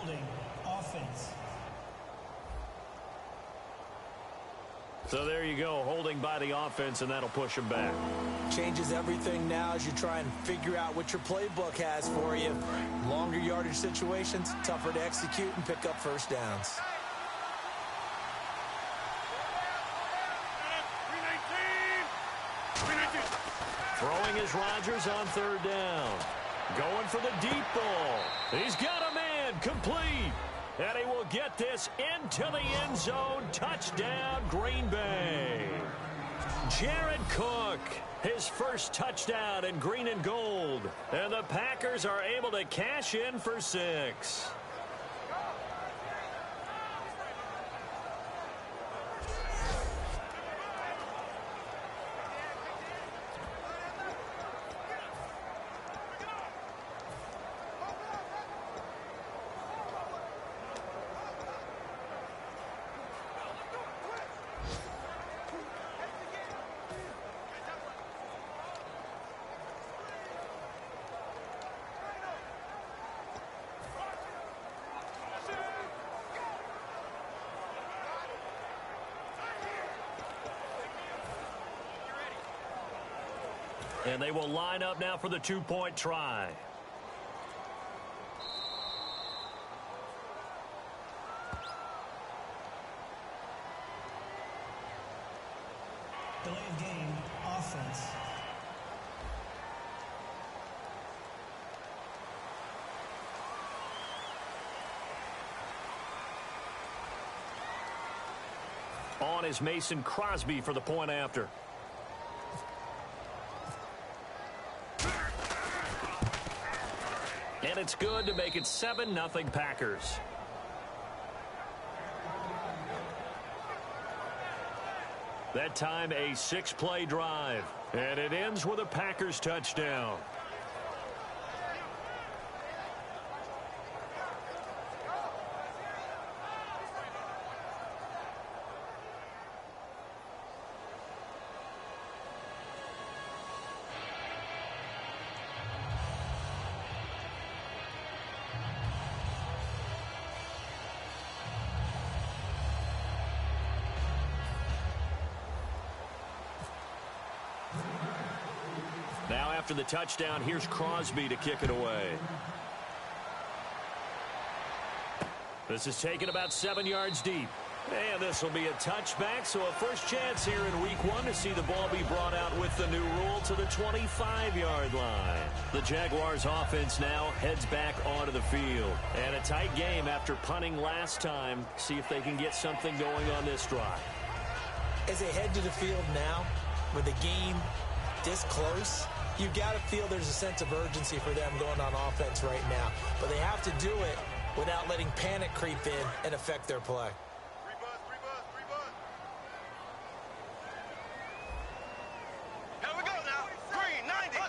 Holding. Offense. So there you go, holding by the offense, and that'll push him back. Changes everything now as you try and figure out what your playbook has for you. Longer yardage situations, tougher to execute and pick up first downs. Throwing is Rodgers on third down. Going for the deep ball. He's got a man, complete. And he will get this into the end zone. Touchdown, Green Bay. Jared Cook, his first touchdown in green and gold. And the Packers are able to cash in for 6. And they will line up now for the 2-point try. Delay of game. Offense. On is Mason Crosby for the point after. And it's good to make it 7-0 Packers. That time a 6-play drive. And it ends with a Packers touchdown. Now after the touchdown, here's Crosby to kick it away. This is taken about 7 yards deep. And this will be a touchback, so a first chance here in week 1 to see the ball be brought out with the new rule to the 25-yard line. The Jaguars offense now heads back onto the field. And a tight game after punting last time. See if they can get something going on this drive. As they head to the field now, with the game this close, you've got to feel there's a sense of urgency for them going on offense right now. But they have to do it without letting panic creep in and affect their play. Here we go now. Green 90.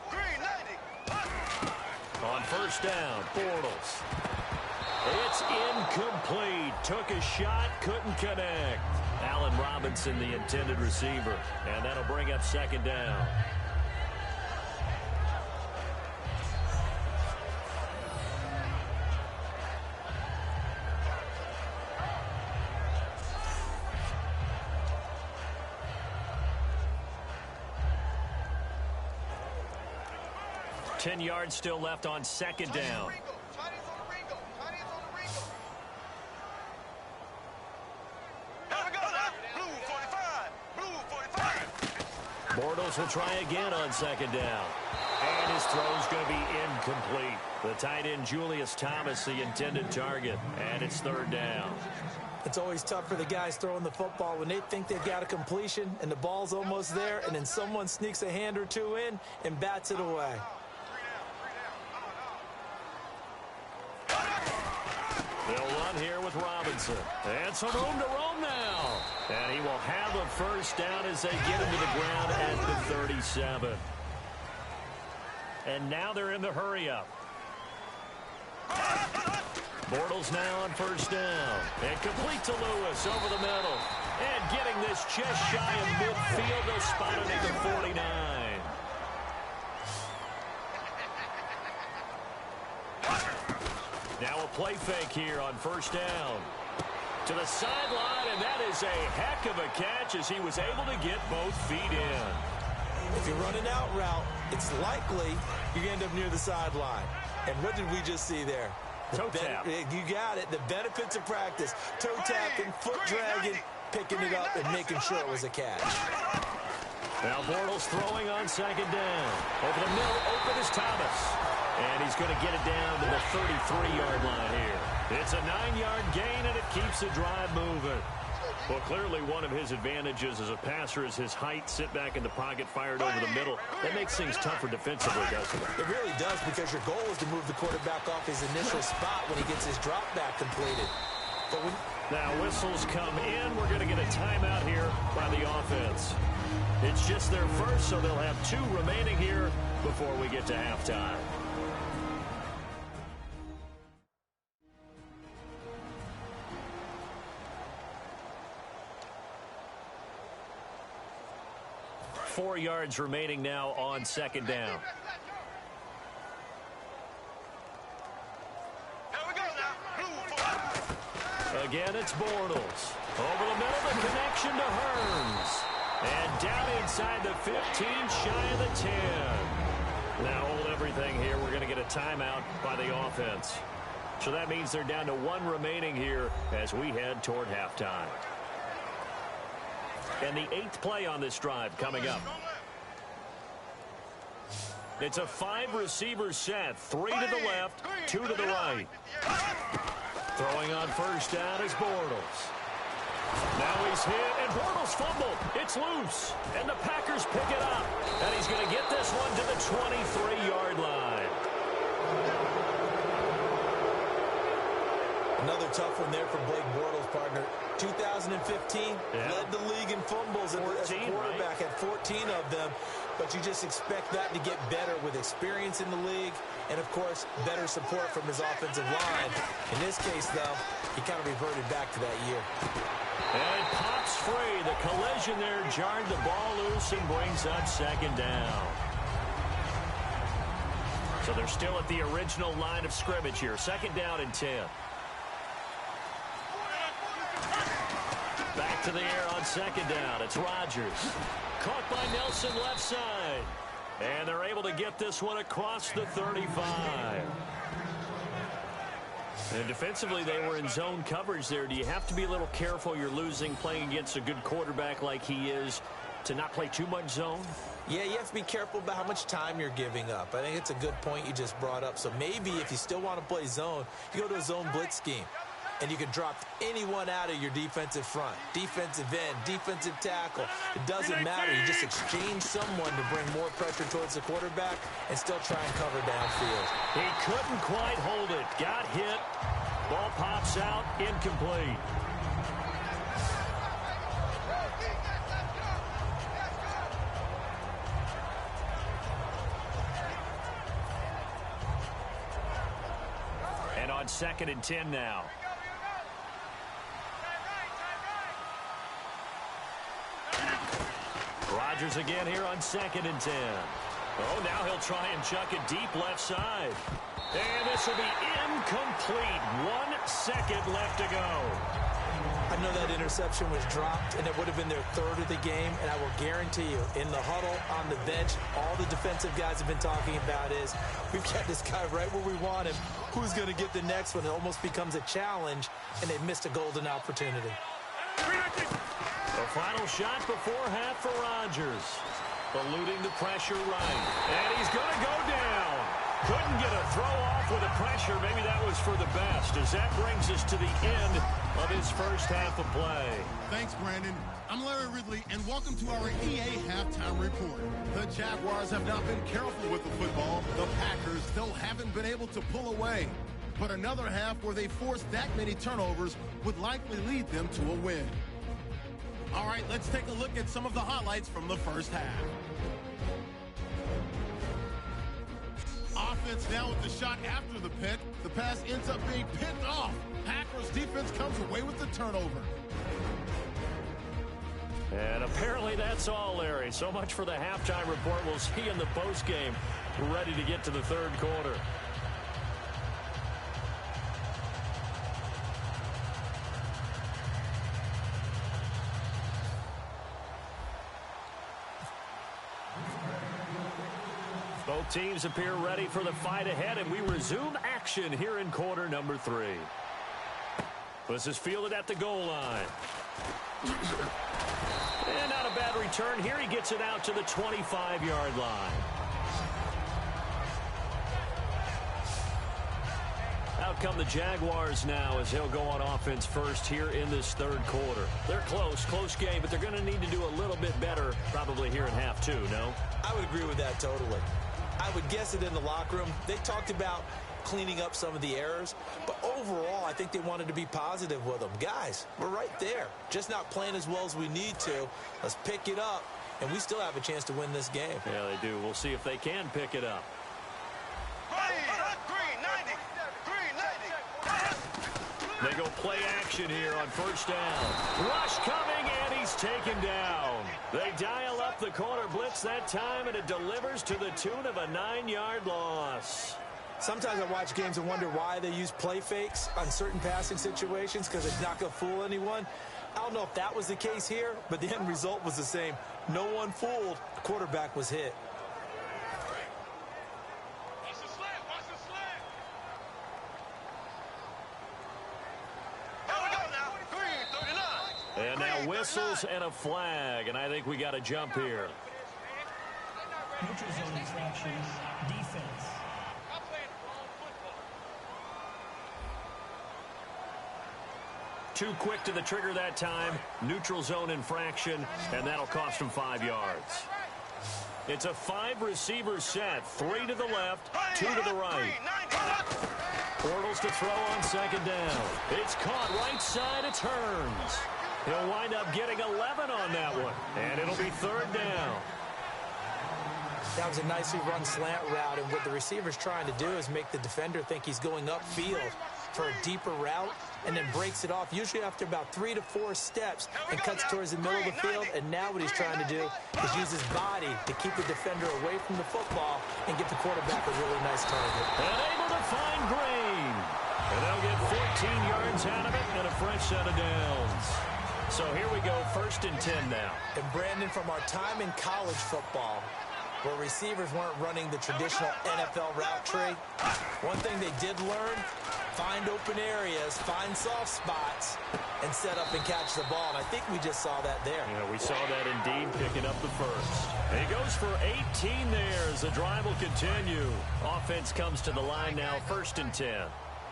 Green 90. On first down, Bortles. It's incomplete. Took a shot, couldn't connect. Allen Robinson, the intended receiver. And that'll bring up second down. Ten yards still left on second down. Bortles will try again on second down. And his throw's going to be incomplete. The tight end, Julius Thomas, the intended target. And it's third down. It's always tough for the guys throwing the football when they think they've got a completion and the ball's almost there, and then someone sneaks a hand or two in and bats it away. They'll run here with Robinson. And some room to roam now. And he will have a first down as they get him to the ground at the 37. And now they're in the hurry-up. Bortles now on first down. And complete to Lewis over the middle. And getting this just shy of midfield. They'll spot it at the 49. Now a play fake here on first down. To the sideline, and that is a heck of a catch as he was able to get both feet in. If you run an out route, it's likely you're going to end up near the sideline. And what did we just see there? Toe tap. You got it. The benefits of practice. Toe tapping, foot dragging, picking it up, and making sure it was a catch. Now Bortles throwing on second down. Over the middle, open is Thomas. And he's going to get it down to the 33-yard line here. It's a 9-yard gain, and it keeps the drive moving. Well, clearly one of his advantages as a passer is his height. Sit back in the pocket, fired over the middle. That makes things tougher defensively, doesn't it? It really does, because your goal is to move the quarterback off his initial spot when he gets his drop back completed. But now whistles come in. We're going to get a timeout here by the offense. It's just their first, so they'll have 2 remaining here before we get to halftime. Four yards remaining now on second down. Again, it's Bortles. Over the middle, the connection to Hearns. And down inside the 15, shy of the 10. Now hold everything here. We're going to get a timeout by the offense. So that means they're down to 1 remaining here as we head toward halftime. And the 8th play on this drive coming up. It's a 5-receiver set. 3 to the left, 2 to the right. Throwing on first down is Bortles. Now he's hit, and Bortles fumbled. It's loose, and the Packers pick it up. And he's going to get this one to the 23-yard line. Another tough one there for Blake Bortles, partner. 2015, led the league in fumbles as a quarterback, had 14 of them. But you just expect that to get better with experience in the league and, of course, better support from his offensive line. In this case, though, he kind of reverted back to that year. And pops free. The collision there jarred the ball loose and brings up second down. So they're still at the original line of scrimmage here. Second down and 10. Back to the air on second down. It's Rodgers. Caught by Nelson left side. And they're able to get this one across the 35. And defensively, they were in zone coverage there. Do you have to be a little careful? You're losing, playing against a good quarterback like he is, to not play too much zone? Yeah, you have to be careful about how much time you're giving up. I think it's a good point you just brought up. So maybe if you still want to play zone, you go to a zone blitz scheme. And you can drop anyone out of your defensive front. Defensive end, defensive tackle. It doesn't matter. You just exchange someone to bring more pressure towards the quarterback and still try and cover downfield. He couldn't quite hold it. Got hit. Ball pops out. Incomplete. And on second and 10 now. Rodgers again here on second and 10. Oh, now he'll try and chuck it deep left side. And this will be incomplete. 1 second left to go. I know that interception was dropped, and it would have been their 3rd of the game, and I will guarantee you, in the huddle, on the bench, all the defensive guys have been talking about is, we've got this guy right where we want him. Who's going to get the next one? It almost becomes a challenge, and they've missed a golden opportunity. The final shot before half for Rodgers. Eluding the pressure right. And he's going to go down. Couldn't get a throw off with the pressure. Maybe that was for the best, as that brings us to the end of his first half of play. Thanks, Brandon. I'm Larry Ridley, and welcome to our EA Halftime Report. The Jaguars have not been careful with the football. The Packers still haven't been able to pull away. But another half where they forced that many turnovers would likely lead them to a win. All right, let's take a look at some of the highlights from the first half. Offense now with the shot after the pick. The pass ends up being picked off. Packers defense comes away with the turnover. And apparently that's all, Larry. So much for the halftime report. We'll see you in the postgame. We're ready to get to the third quarter. Both teams appear ready for the fight ahead, and we resume action here in quarter number 3. This is fielded at the goal line. And not a bad return here. He gets it out to the 25-yard line. Out come the Jaguars now as they'll go on offense first here in this third quarter. They're close game, but they're going to need to do a little bit better probably here in half 2, no? I would agree with that totally. I would guess it in the locker room. They talked about cleaning up some of the errors, but overall, I think they wanted to be positive with them. Guys, we're right there. Just not playing as well as we need to. Let's pick it up, and we still have a chance to win this game. Yeah, they do. We'll see if they can pick it up. They go play action here on first down. Rush coming, and he's taken down. They dial up the corner blitz that time, and it delivers to the tune of a 9-yard loss. Sometimes I watch games and wonder why they use play fakes on certain passing situations, because it's not going to fool anyone. I don't know if that was the case here, but the end result was the same. No one fooled. The quarterback was hit. And now whistles and a flag, and I think we got to jump here. Neutral zone infraction, defense. Too quick to the trigger that time. Neutral zone infraction, and that'll cost him 5 yards. It's a 5-receiver set. 3 to the left, 2 to the right. Bortles to throw on second down. It's caught right side. It turns. He'll wind up getting 11 on that one, and it'll be third down. That was a nicely run slant route, and what the receiver's trying to do is make the defender think he's going upfield for a deeper route, and then breaks it off, usually after about 3 to 4 steps, and cuts towards the middle of the field. And now what he's trying to do is use his body to keep the defender away from the football and get the quarterback a really nice target. And able to find Green. And they'll get 14 yards out of it and a fresh set of downs. So here we go, 1st and 10 now. And Brandon, from our time in college football, where receivers weren't running the traditional NFL route tree, one thing they did learn, find open areas, find soft spots, and set up and catch the ball. And I think we just saw that there. Yeah, we saw that indeed, picking up the first. And he goes for 18 there as the drive will continue. Offense comes to the line now, 1st and 10.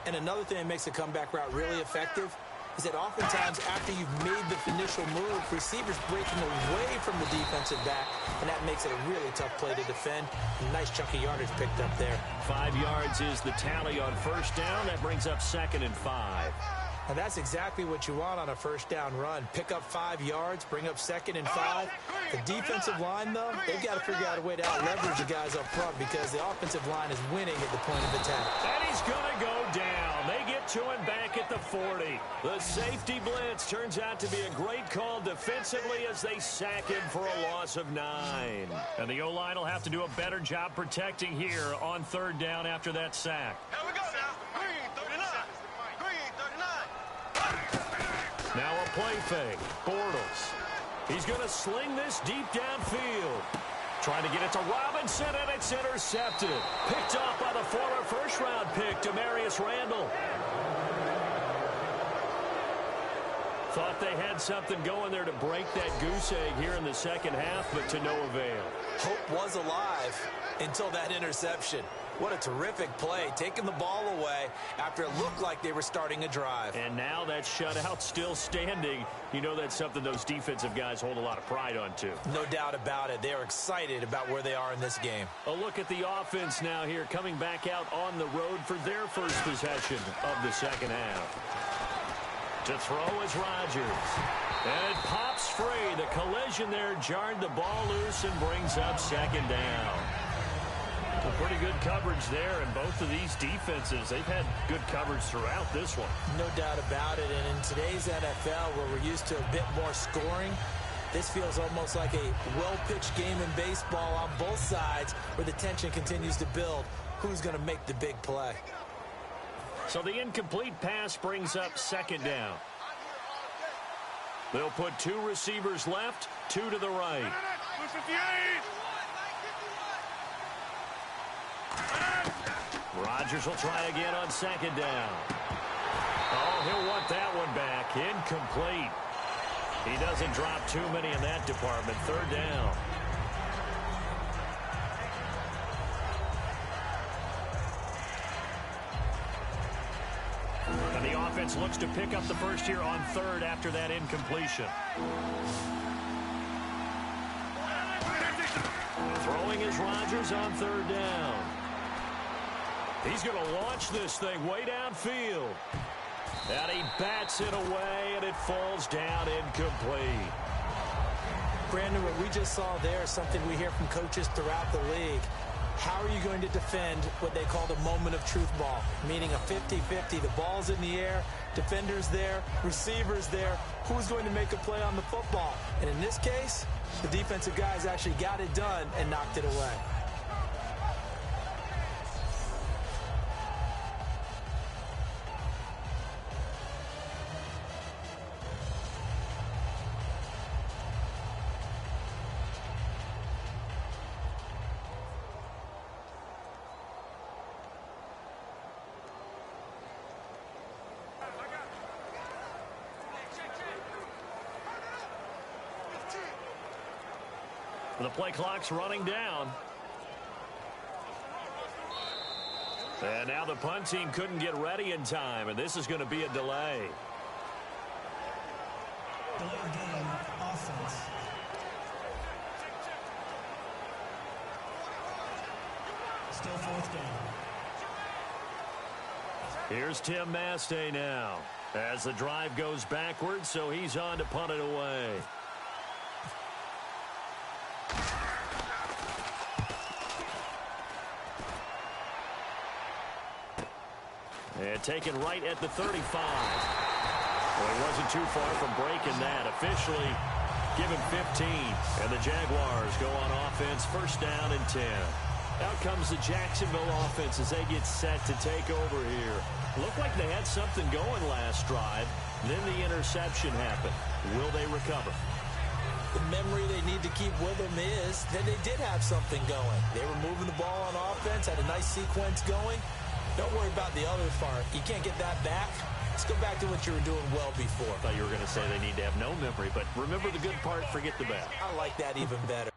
And another thing that makes the comeback route really effective is that oftentimes after you've made the initial move, receivers breaking away from the defensive back, and that makes it a really tough play to defend. A nice chunk of yardage picked up there. 5 yards is the tally on first down. That brings up 2nd and 5. Now that's exactly what you want on a first down run. Pick up 5 yards, bring up 2nd and 5. The defensive line, though, they've got to figure out a way to out-leverage the guys up front because the offensive line is winning at the point of attack. And he's going to go down. They get to him back at the 40. The safety blitz turns out to be a great call defensively as they sack him for a loss of 9. And the O-line will have to do a better job protecting here on 3rd down after that sack. Here we go now. Green 39. Green 39. Now a play fake. Bortles. He's going to sling this deep downfield. Trying to get it to Robinson, and it's intercepted. Picked off by the former first-round pick, Demarius Randall. Thought they had something going there to break that goose egg here in the second half, but to no avail. Hope was alive until that interception. What a terrific play, taking the ball away after it looked like they were starting a drive. And now that shutout still standing. You know that's something those defensive guys hold a lot of pride on, too. No doubt about it. They are excited about where they are in this game. A look at the offense now here, coming back out on the road for their first possession of the second half. To throw is Rodgers. And it pops free. The collision there jarred the ball loose and brings up 2nd down. Well, pretty good coverage there, and both of these defenses, they've had good coverage throughout this one. No doubt about it, and in today's NFL, where we're used to a bit more scoring, this feels almost like a well-pitched game in baseball on both sides, where the tension continues to build. Who's going to make the big play? So the incomplete pass brings up 2nd down. They'll put 2 receivers left, 2 to the right. Rodgers will try again on second down. Oh, he'll want that one back. Incomplete. He doesn't drop too many in that department. Third down. And the offense looks to pick up the first here on third after that incompletion. Throwing is Rodgers on third down. He's going to launch this thing way downfield. And he bats it away, and it falls down incomplete. Brandon, what we just saw there is something we hear from coaches throughout the league. How are you going to defend what they call the moment of truth ball, meaning a 50-50? The ball's in the air, defenders there, receivers there. Who's going to make a play on the football? And in this case, the defensive guys actually got it done and knocked it away. The play clock's running down. And now the punt team couldn't get ready in time, and this is going to be a delay. Delay game, offense. Still fourth down. Here's Tim Mastay now as the drive goes backwards, so he's on to punt it away. And taken right at the 35. Well, he wasn't too far from breaking that. Officially given 15. And the Jaguars go on offense, first down and 10. Out comes the Jacksonville offense as they get set to take over here. Looked like they had something going last drive. Then the interception happened. Will they recover? The memory they need to keep with them is that they did have something going. They were moving the ball on offense, had a nice sequence going. Don't worry about the other part. You can't get that back. Let's go back to what you were doing well before. I thought you were going to say they need to have no memory, but remember the good part, forget the bad. I like that even better.